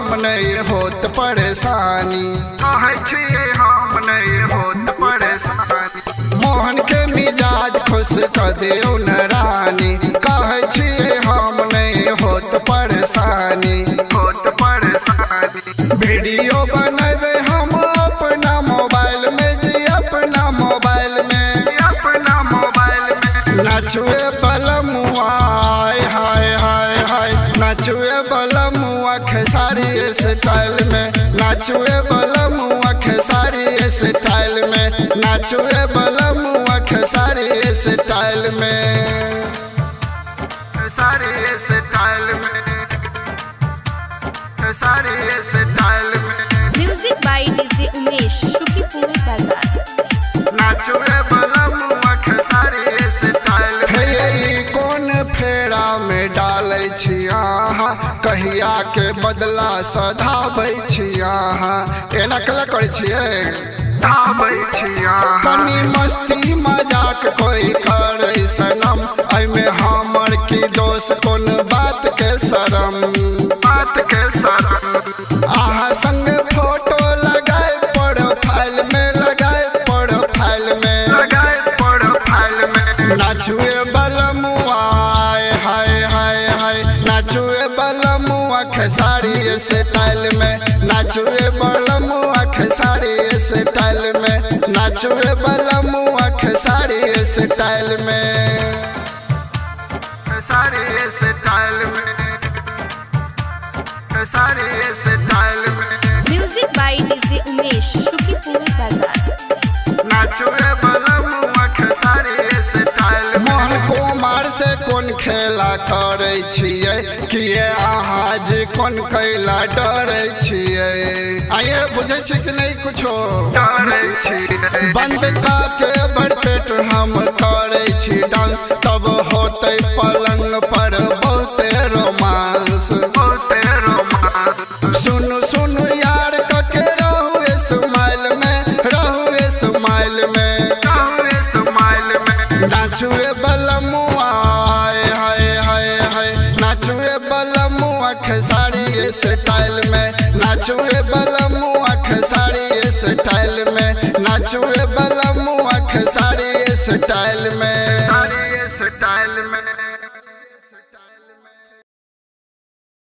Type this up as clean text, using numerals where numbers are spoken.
हम नहीं होत परेशानी, कहे छिए हम नहीं होत परेशानी। मोहन के मिजाज खुश कर दियो न रानी, कहे छिए हम नहीं होत परेशानी, होत परेशानी। वीडियो बनावे हम अपना मोबाइल में जी, अपना मोबाइल में, अपना मोबाइल में। नाचू ये बलमुआ हाय हाय हाय, नाचू ये बलमुआ खेसारी स्टाइल में, नाचू ये बलमुआ खेसारी स्टाइल में, नाचू ये बलमुआ खेसारी स्टाइल में, खेसारी स्टाइल में, खेसारी स्टाइल में। Music by DJ Umesh, Shukipur Bazar. नाचू ये बलमुआ खेसारी स्टाइल में। हे कौन फेरा में डालै छी अहाँ, कहिया के बदला सधाबै छी अहाँ, एना कला करै छियै धाबै छी अहाँ। कनी मस्ती मजाक कोई करे सनम, एमे हमर की दोष कोन बात के शरम, बात के शरम। अहाँ संग फोटो लगाए प्रोफाइल में, लगाए प्रोफाइल में, लगाए प्रोफाइल में। नाचू ये बलमुआ हाय हाय हाय, नाचू ये बलमुआ खेसारी स्टाइल में, नाचू ये बलमुआ खेसारी स्टाइल में, नाचू ये बलमुआ खेसारी स्टाइल में, खेसारी स्टाइल में, खेसारी स्टाइल में। Music by DJ Umesh, Shukipur Bazar. नाचू ये बलमुआ खेसारी स्टाइल में। मोहन कुमार से कोन खेला करे छियै, किए अहाँ जे कोन कैला डरे छियै, आये बुझे छी कि नहीं कुछो डरे छियै। बंद का के बड़पेट हम करे छी डांस, तब होते पलंग पर बहुते रोमांस, बहुते रोमांस। सुनु सुनु यार कके रहू स्माइल में, रहू स्माइल में, रहू स्माइल में। नाचू ये बलमुआ हाय हाय हाय, नाचू ये बलमुआ खेसारी स्टाइल में, नाचू ये बलमुआ खेसारी स्टाइल में, नाचू ये बलमुआ खेसारी स्टाइल में, खेसारी स्टाइल में।